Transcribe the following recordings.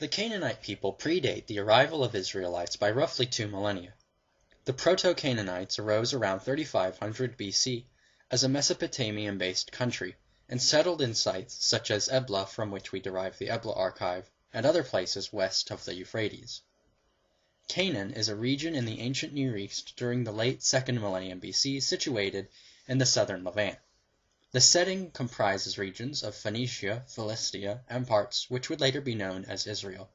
The Canaanite people predate the arrival of Israelites by roughly 2 millennia. The Proto-Canaanites arose around 3500 BC as a Mesopotamian-based country, and settled in sites such as Ebla, from which we derive the Ebla archive, and other places west of the Euphrates. Canaan is a region in the ancient Near East during the late 2nd millennium BC situated in the southern Levant. The setting comprises regions of Phoenicia, Philistia, and parts which would later be known as Israel.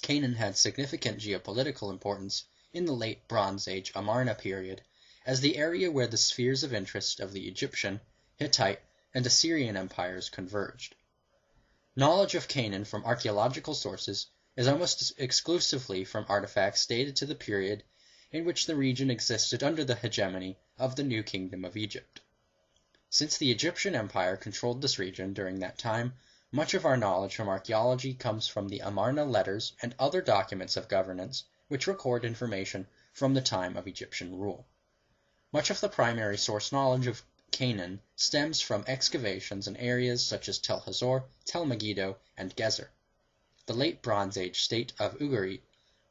Canaan had significant geopolitical importance in the late Bronze Age Amarna period as the area where the spheres of interest of the Egyptian, Hittite, and Assyrian empires converged. Knowledge of Canaan from archaeological sources is almost exclusively from artifacts dated to the period in which the region existed under the hegemony of the New Kingdom of Egypt. Since the Egyptian Empire controlled this region during that time, much of our knowledge from archaeology comes from the Amarna letters and other documents of governance which record information from the time of Egyptian rule. Much of the primary source knowledge of Canaan stems from excavations in areas such as Tel Hazor, Tel Megiddo, and Gezer. The late Bronze Age state of Ugarit,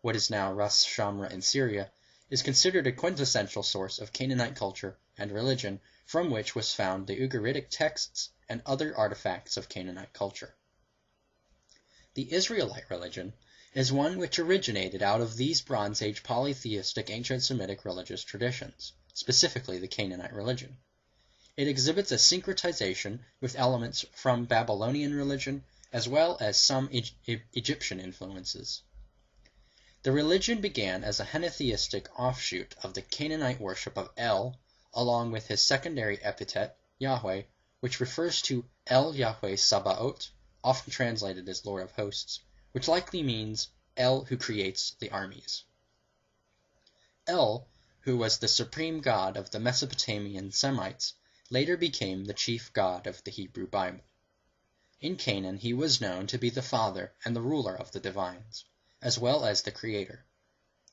what is now Ras Shamra in Syria, is considered a quintessential source of Canaanite culture and religion, from which was found the Ugaritic texts and other artifacts of Canaanite culture. The Israelite religion is one which originated out of these Bronze Age polytheistic ancient Semitic religious traditions, specifically the Canaanite religion. It exhibits a syncretization with elements from Babylonian religion as well as some Egyptian influences. The religion began as a henotheistic offshoot of the Canaanite worship of El, along with his secondary epithet, Yahweh, which refers to El Yahweh Sabaoth, often translated as Lord of Hosts, which likely means El who creates the armies. El, who was the supreme god of the Mesopotamian Semites, later became the chief god of the Hebrew Bible. In Canaan he was known to be the father and the ruler of the divines, as well as the creator.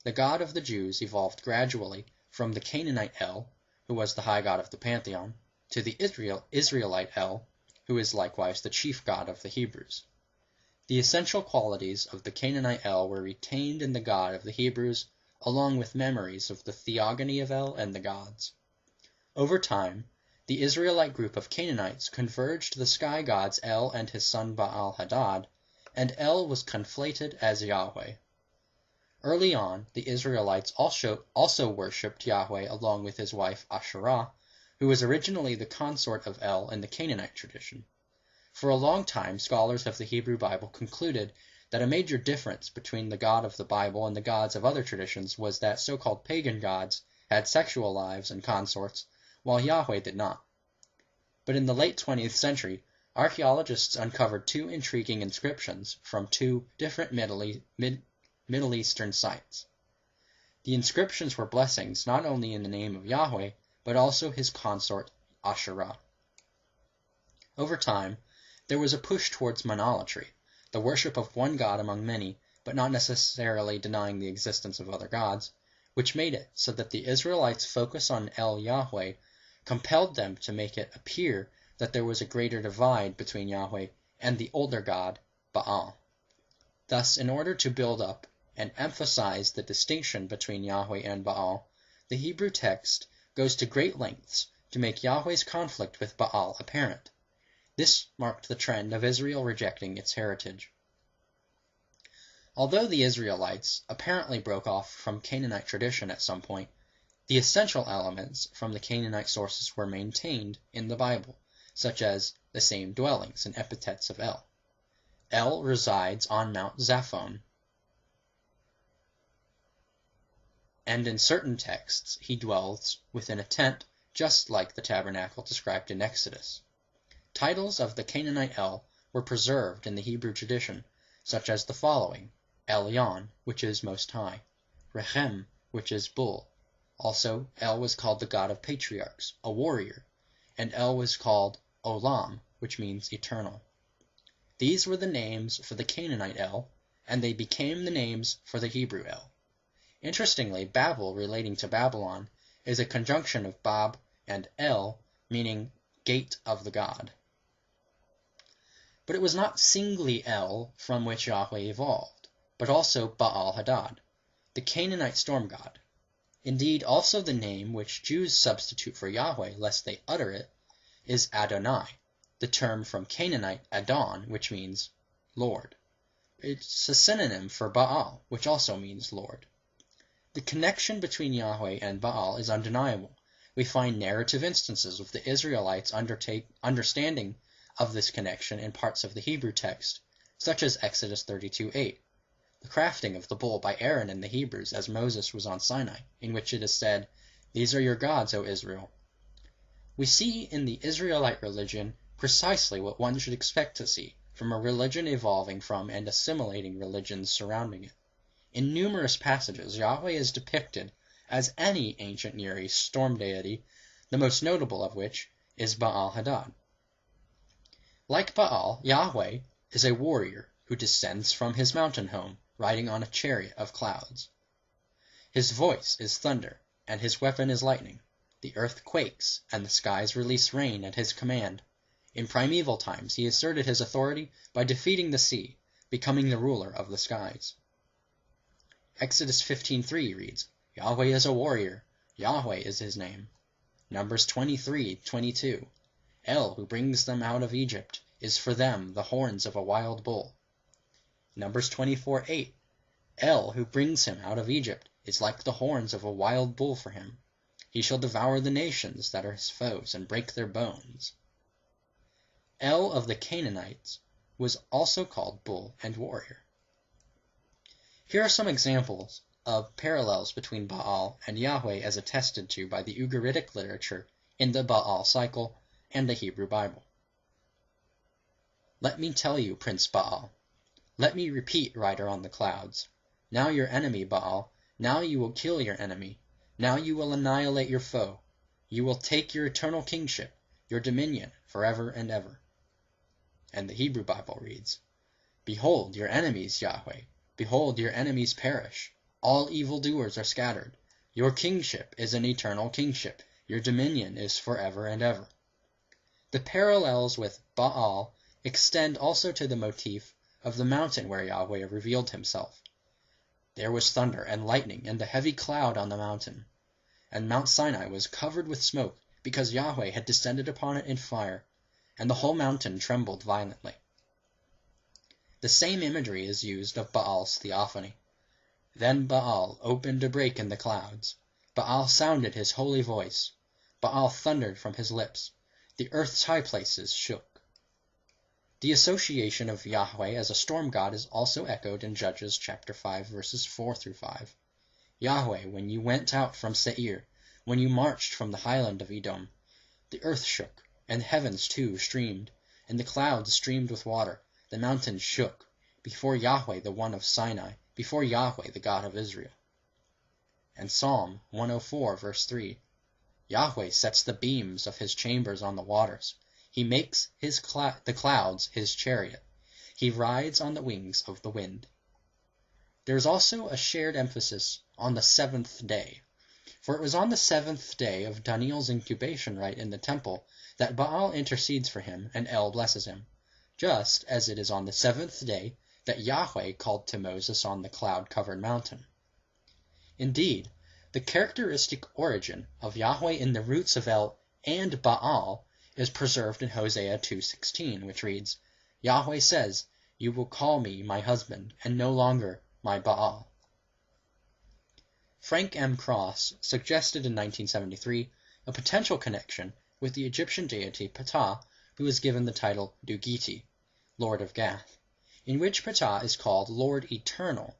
The god of the Jews evolved gradually from the Canaanite El, who was the high god of the pantheon, to the Israelite El, who is likewise the chief god of the Hebrews. The essential qualities of the Canaanite El were retained in the god of the Hebrews, along with memories of the theogony of El and the gods. Over time, the Israelite group of Canaanites converged the sky gods El and his son Baal-Hadad, and El was conflated as Yahweh. Early on, the Israelites also worshipped Yahweh along with his wife Asherah, who was originally the consort of El in the Canaanite tradition. For a long time, scholars of the Hebrew Bible concluded that a major difference between the God of the Bible and the gods of other traditions was that so-called pagan gods had sexual lives and consorts, while Yahweh did not. But in the late 20th century, archaeologists uncovered two intriguing inscriptions from two different Middle Eastern sites. The inscriptions were blessings not only in the name of Yahweh, but also his consort Asherah. Over time, there was a push towards monolatry, the worship of one god among many, but not necessarily denying the existence of other gods, which made it so that the Israelites' focus on El Yahweh compelled them to make it appear that there was a greater divide between Yahweh and the older god, Baal. Thus, in order to build up and emphasize the distinction between Yahweh and Baal, the Hebrew text goes to great lengths to make Yahweh's conflict with Baal apparent. This marked the trend of Israel rejecting its heritage. Although the Israelites apparently broke off from Canaanite tradition at some point, the essential elements from the Canaanite sources were maintained in the Bible, such as the same dwellings and epithets of El. El resides on Mount Zaphon, and in certain texts he dwells within a tent just like the tabernacle described in Exodus. Titles of the Canaanite El were preserved in the Hebrew tradition, such as the following: Elyon, which is Most High; Rechem, which is Bull. Also, El was called the god of patriarchs, a warrior, and El was called Olam, which means eternal. These were the names for the Canaanite El, and they became the names for the Hebrew El. Interestingly, Babel, relating to Babylon, is a conjunction of Bab and El, meaning gate of the god. But it was not singly El from which Yahweh evolved, but also Baal-Hadad, the Canaanite storm god. Indeed, also the name which Jews substitute for Yahweh lest they utter it is Adonai, the term from Canaanite Adon, which means Lord. It's a synonym for Baal, which also means Lord. The connection between Yahweh and Baal is undeniable. We find narrative instances of the Israelites understanding of this connection in parts of the Hebrew text, such as Exodus 32:8, the crafting of the bull by Aaron and the Hebrews as Moses was on Sinai, in which it is said, "These are your gods, O Israel." We see in the Israelite religion precisely what one should expect to see from a religion evolving from and assimilating religions surrounding it. In numerous passages, Yahweh is depicted as any ancient Near East storm deity, the most notable of which is Baal-Hadad. Like Baal, Yahweh is a warrior who descends from his mountain home, riding on a chariot of clouds. His voice is thunder, and his weapon is lightning. The earth quakes, and the skies release rain at his command. In primeval times he asserted his authority by defeating the sea, becoming the ruler of the skies. Exodus 15:3 reads, "Yahweh is a warrior, Yahweh is his name." Numbers 23:22, "El, who brings them out of Egypt, is for them the horns of a wild bull." Numbers 24:8, "El, who brings him out of Egypt, is like the horns of a wild bull for him. He shall devour the nations that are his foes and break their bones." El of the Canaanites was also called bull and warrior. Here are some examples of parallels between Baal and Yahweh as attested to by the Ugaritic literature in the Baal cycle and the Hebrew Bible. "Let me tell you, Prince Baal. Let me repeat, rider on the clouds. Now your enemy, Baal, now you will kill your enemy. Now you will annihilate your foe. You will take your eternal kingship, your dominion, forever and ever." And the Hebrew Bible reads, "Behold your enemies, Yahweh. Behold your enemies perish. All evildoers are scattered. Your kingship is an eternal kingship. Your dominion is forever and ever." The parallels with Baal extend also to the motif of the mountain where Yahweh revealed himself. "There was thunder and lightning and a heavy cloud on the mountain, and Mount Sinai was covered with smoke, because Yahweh had descended upon it in fire, and the whole mountain trembled violently." The same imagery is used of Baal's theophany. "Then Baal opened a break in the clouds. Baal sounded his holy voice. Baal thundered from his lips. The earth's high places shook." The association of Yahweh as a storm god is also echoed in Judges chapter 5, verses 4-5. "Yahweh, when you went out from Seir, when you marched from the highland of Edom, the earth shook, and the heavens too streamed, and the clouds streamed with water. The mountains shook, before Yahweh the one of Sinai, before Yahweh the God of Israel." And Psalm 104, verse 3, "Yahweh sets the beams of his chambers on the waters. He makes the clouds his chariot. He rides on the wings of the wind." There is also a shared emphasis on the seventh day, for it was on the seventh day of Daniel's incubation rite in the temple that Baal intercedes for him and El blesses him, just as it is on the seventh day that Yahweh called to Moses on the cloud-covered mountain. Indeed, the characteristic origin of Yahweh in the roots of El and Baal is preserved in Hosea 2:16, which reads, "Yahweh says, 'You will call me my husband, and no longer my Baal.'" Frank M. Cross suggested in 1973 a potential connection with the Egyptian deity Ptah, who is given the title Dugiti, Lord of Gath, in which Ptah is called Lord Eternal,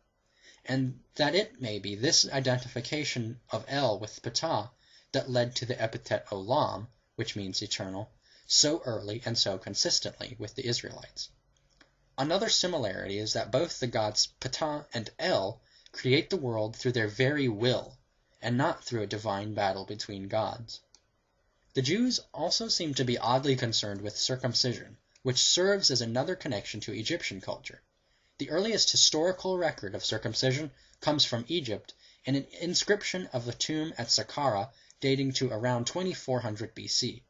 and that it may be this identification of El with Ptah that led to the epithet Olam, which means eternal, so early and so consistently with the Israelites. Another similarity is that both the gods Ptah and El create the world through their very will, and not through a divine battle between gods. The Jews also seem to be oddly concerned with circumcision, which serves as another connection to Egyptian culture. The earliest historical record of circumcision comes from Egypt in an inscription of a tomb at Saqqara dating to around 2400 BC.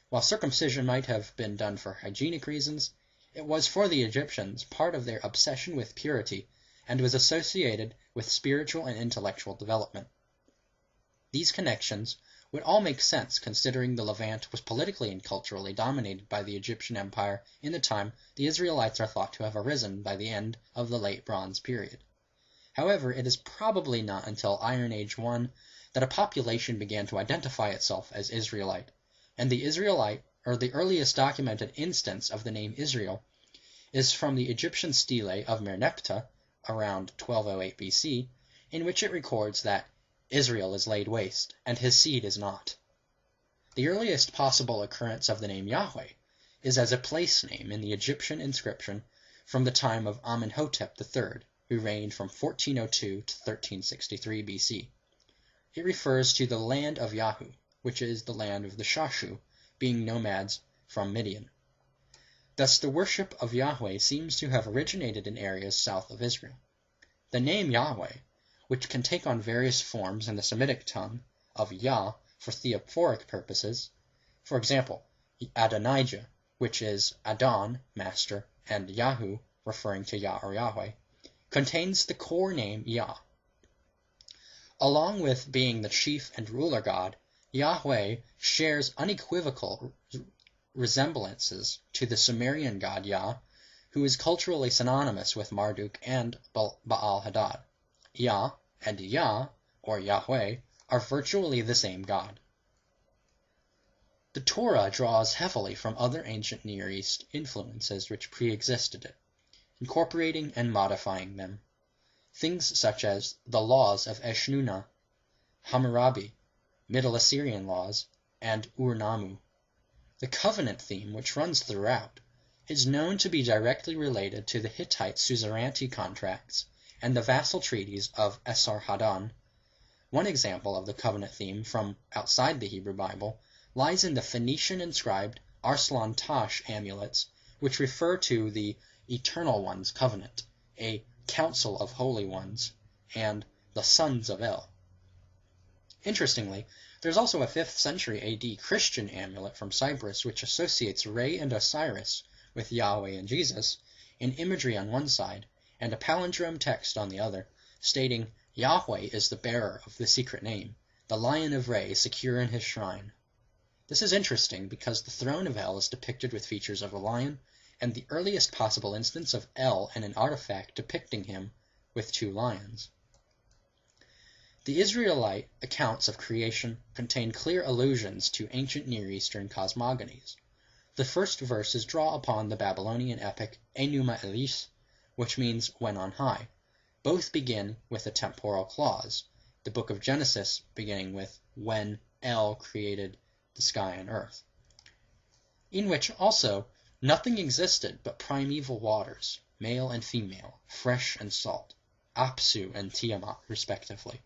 While circumcision might have been done for hygienic reasons, It was for the Egyptians part of their obsession with purity and was associated with spiritual and intellectual development. These connections would all make sense considering the Levant was politically and culturally dominated by the Egyptian Empire in the time the Israelites are thought to have arisen by the end of the Late Bronze period. However, it is probably not until Iron Age I that a population began to identify itself as Israelite, and the Israelite, or the earliest documented instance of the name Israel, is from the Egyptian stele of Merneptah, around 1208 BC, in which it records that Israel is laid waste, and his seed is not. The earliest possible occurrence of the name Yahweh is as a place name in the Egyptian inscription from the time of Amenhotep III, who reigned from 1402 to 1363 BC. It refers to the land of Yahu, which is the land of the Shashu, being nomads from Midian. Thus the worship of Yahweh seems to have originated in areas south of Israel. The name Yahweh, which can take on various forms in the Semitic tongue, of Yah for theophoric purposes, for example, Adonijah, which is Adon, master, and Yahu, referring to Yah or Yahweh, contains the core name Yah. Along with being the chief and ruler god, Yahweh shares unequivocal resemblances to the Sumerian god Yah, who is culturally synonymous with Marduk and Baal-Hadad. Yah and Yah, or Yahweh, are virtually the same god. The Torah draws heavily from other ancient Near East influences which pre-existed it, incorporating and modifying them. Things such as the laws of Eshnunna, Hammurabi, Middle Assyrian laws, and Ur-Nammu. The covenant theme, which runs throughout, is known to be directly related to the Hittite suzerainty contracts and the vassal treaties of Esarhaddon. One example of the covenant theme from outside the Hebrew Bible lies in the Phoenician-inscribed Arslan Tash amulets, which refer to the Eternal One's covenant, a council of holy ones, and the sons of El. Interestingly, there's also a 5th century AD Christian amulet from Cyprus which associates Re and Osiris with Yahweh and Jesus in imagery on one side and a palindrome text on the other, stating Yahweh is the bearer of the secret name, the Lion of Re secure in his shrine. This is interesting because the throne of El is depicted with features of a lion, and the earliest possible instance of El in an artifact depicting him with 2 lions. The Israelite accounts of creation contain clear allusions to ancient Near Eastern cosmogonies. The first verses draw upon the Babylonian epic Enuma Elis, which means when on high. Both begin with a temporal clause, the book of Genesis beginning with when El created the sky and earth, in which also nothing existed but primeval waters, male and female, fresh and salt, Apsu and Tiamat respectively.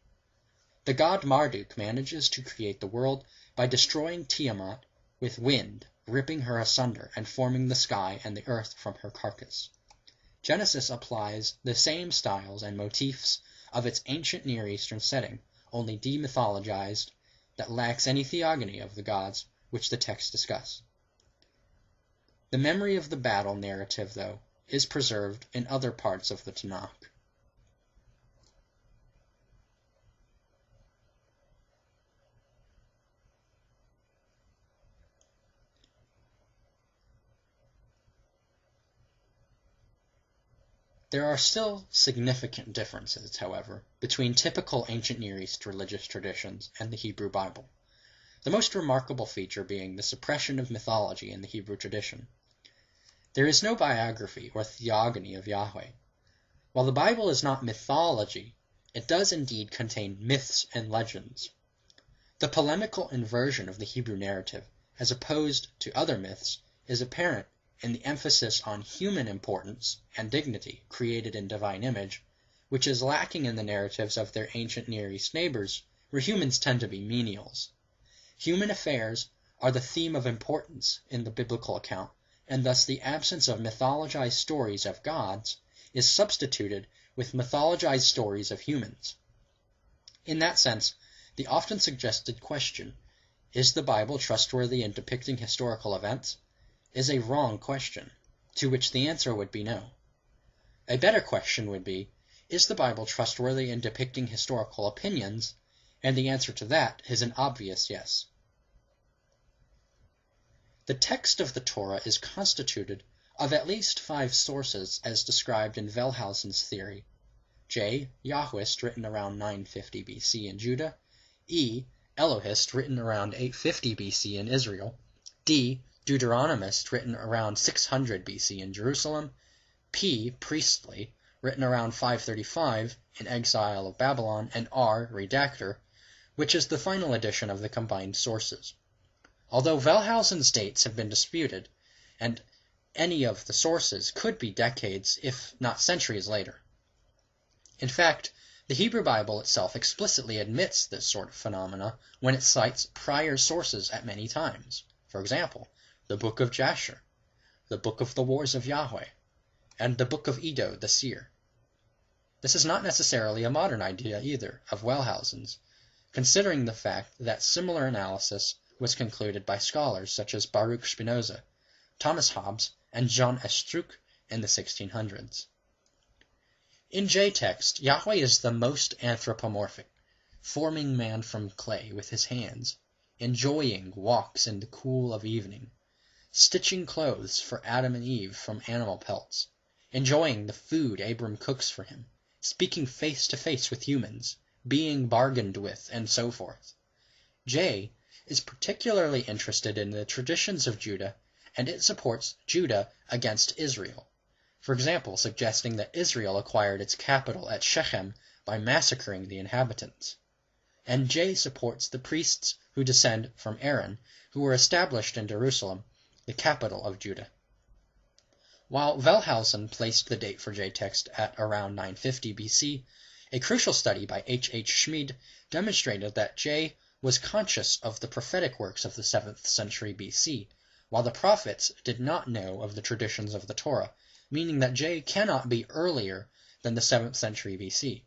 The god Marduk manages to create the world by destroying Tiamat with wind, ripping her asunder and forming the sky and the earth from her carcass. Genesis applies the same styles and motifs of its ancient Near Eastern setting, only demythologized, that lacks any theogony of the gods which the texts discuss. The memory of the battle narrative, though, is preserved in other parts of the Tanakh. There are still significant differences, however, between typical ancient Near East religious traditions and the Hebrew Bible, the most remarkable feature being the suppression of mythology in the Hebrew tradition. There is no biography or theogony of Yahweh. While the Bible is not mythology, it does indeed contain myths and legends. The polemical inversion of the Hebrew narrative, as opposed to other myths, is apparent in the emphasis on human importance and dignity created in divine image, which is lacking in the narratives of their ancient Near East neighbors, where humans tend to be menials. Human affairs are the theme of importance in the biblical account, and thus the absence of mythologized stories of gods is substituted with mythologized stories of humans. In that sense, the often suggested question, is the Bible trustworthy in depicting historical events, is a wrong question. to which the answer would be no. A better question would be, is the Bible trustworthy in depicting historical opinions? And the answer to that is an obvious yes. The text of the Torah is constituted of at least 5 sources as described in Wellhausen's theory. J. Yahwist, written around 950 BC in Judah. E. Elohist, written around 850 BC in Israel. D. Deuteronomist, written around 600 BC in Jerusalem. P. Priestly, written around 535 in exile of Babylon. And R. Redactor, which is the final edition of the combined sources. Although Wellhausen's dates have been disputed, and any of the sources could be decades, if not centuries later. In fact, the Hebrew Bible itself explicitly admits this sort of phenomena when it cites prior sources at many times. For example, the Book of Jasher, the Book of the Wars of Yahweh, and the Book of Iddo the Seer. This is not necessarily a modern idea either of Wellhausen's, considering the fact that similar analysis was concluded by scholars such as Baruch Spinoza, Thomas Hobbes, and John Estruc in the 1600s. In J-text, Yahweh is the most anthropomorphic, forming man from clay with his hands, enjoying walks in the cool of evening, stitching clothes for Adam and Eve from animal pelts, enjoying the food Abram cooks for him, speaking face to face with humans, being bargained with, and so forth. J is particularly interested in the traditions of Judah, and it supports Judah against Israel, for example suggesting that Israel acquired its capital at Shechem by massacring the inhabitants. And J supports the priests who descend from Aaron, who were established in Jerusalem, the capital of Judah. While Wellhausen placed the date for J-text at around 950 BC, a crucial study by H. Schmid demonstrated that J was conscious of the prophetic works of the 7th century BC, while the prophets did not know of the traditions of the Torah, meaning that J cannot be earlier than the 7th century BC.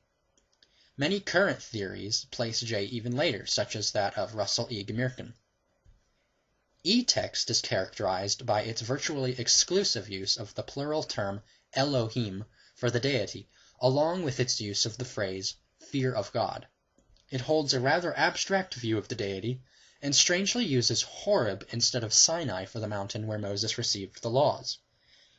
Many current theories place J even later, such as that of Russell E. Gmirkin. E-text is characterized by its virtually exclusive use of the plural term Elohim for the deity, along with its use of the phrase fear of God. It holds a rather abstract view of the deity, and strangely uses Horeb instead of Sinai for the mountain where Moses received the laws.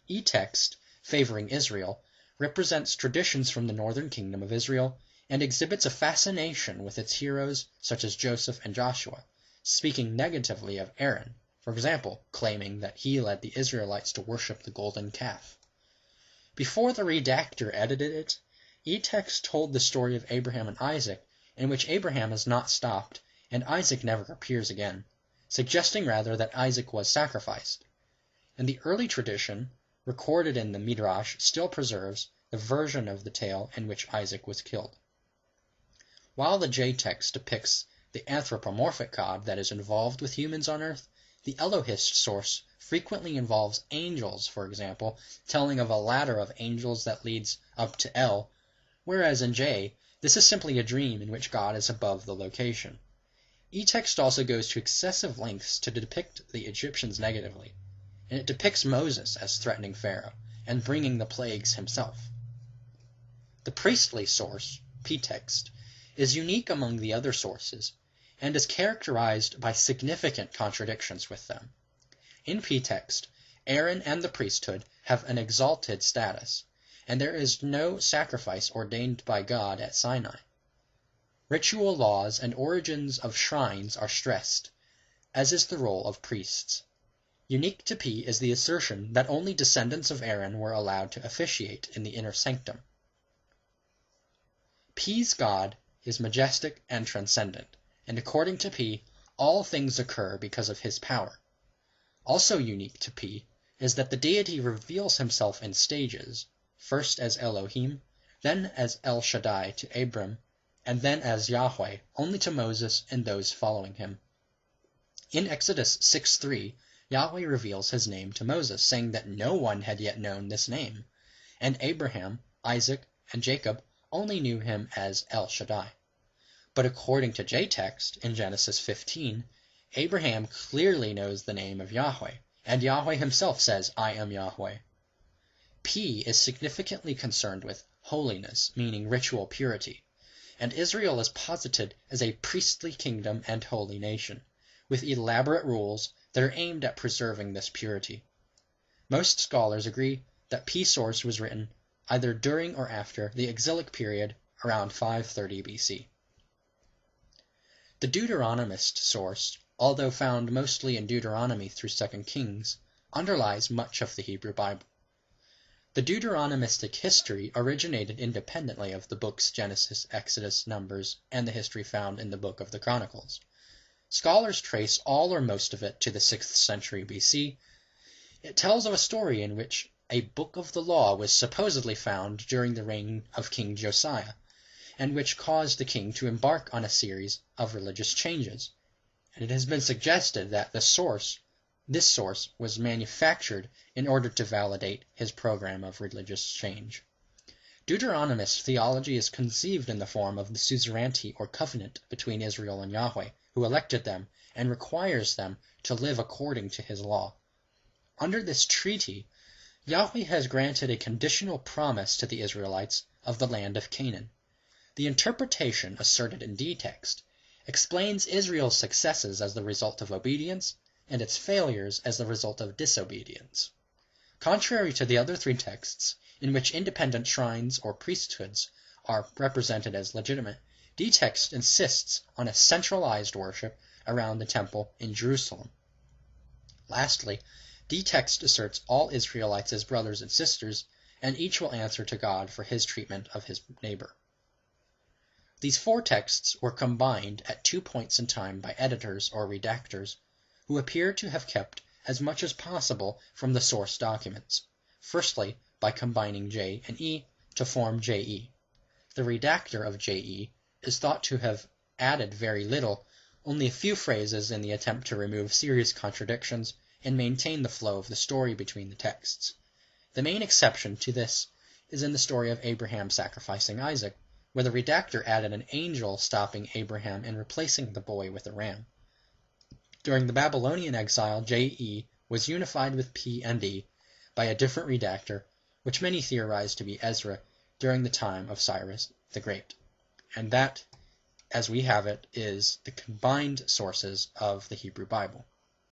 E-text, favoring Israel, represents traditions from the northern kingdom of Israel, and exhibits a fascination with its heroes such as Joseph and Joshua, speaking negatively of Aaron, for example, claiming that he led the Israelites to worship the golden calf. Before the redactor edited it, E-text told the story of Abraham and Isaac, in which Abraham is not stopped, and Isaac never appears again, suggesting rather that Isaac was sacrificed. And the early tradition, recorded in the Midrash, still preserves the version of the tale in which Isaac was killed. While the J-text depicts the anthropomorphic God that is involved with humans on earth, the Elohist source frequently involves angels, for example, telling of a ladder of angels that leads up to El, whereas in J, this is simply a dream in which God is above the location. E-text also goes to excessive lengths to depict the Egyptians negatively, and it depicts Moses as threatening Pharaoh and bringing the plagues himself. The priestly source, P-text, is unique among the other sources, and is characterized by significant contradictions with them. In P-text, Aaron and the priesthood have an exalted status, and there is no sacrifice ordained by God at Sinai. Ritual laws and origins of shrines are stressed, as is the role of priests. Unique to P is the assertion that only descendants of Aaron were allowed to officiate in the inner sanctum. P's God is majestic and transcendent, and according to P, all things occur because of his power. Also unique to P is that the deity reveals himself in stages, first as Elohim, then as El Shaddai to Abram, and then as Yahweh only to Moses and those following him. In Exodus 6:3, Yahweh reveals his name to Moses, saying that no one had yet known this name, and Abraham, Isaac, and Jacob only knew him as El Shaddai. But according to J-text, in Genesis 15, Abraham clearly knows the name of Yahweh, and Yahweh himself says, "I am Yahweh." P is significantly concerned with holiness, meaning ritual purity, and Israel is posited as a priestly kingdom and holy nation, with elaborate rules that are aimed at preserving this purity. Most scholars agree that P source was written either during or after the exilic period around 530 BC. The Deuteronomist source, although found mostly in Deuteronomy through 2 Kings, underlies much of the Hebrew Bible. The Deuteronomistic history originated independently of the books Genesis, Exodus, Numbers, and the history found in the Book of the Chronicles. Scholars trace all or most of it to the 6th century BC. It tells of a story in which a book of the law was supposedly found during the reign of King Josiah, and which caused the king to embark on a series of religious changes. And it has been suggested that this source was manufactured in order to validate his program of religious change. Deuteronomist theology is conceived in the form of the suzerainty or covenant between Israel and Yahweh, who elected them and requires them to live according to his law. Under this treaty, Yahweh has granted a conditional promise to the Israelites of the land of Canaan. The interpretation asserted in D text explains Israel's successes as the result of obedience and its failures as the result of disobedience. Contrary to the other three texts, in which independent shrines or priesthoods are represented as legitimate, D text insists on a centralized worship around the temple in Jerusalem. Lastly, D text asserts all Israelites as brothers and sisters, and each will answer to God for his treatment of his neighbor. These four texts were combined at 2 points in time by editors or redactors, who appear to have kept as much as possible from the source documents, firstly by combining J and E to form JE. The redactor of JE is thought to have added very little, only a few phrases in the attempt to remove serious contradictions and maintain the flow of the story between the texts. The main exception to this is in the story of Abraham sacrificing Isaac, where the redactor added an angel stopping Abraham and replacing the boy with a ram. During the Babylonian exile, JE was unified with P and E by a different redactor, which many theorize to be Ezra during the time of Cyrus the Great. And that, as we have it, is the combined sources of the Hebrew Bible.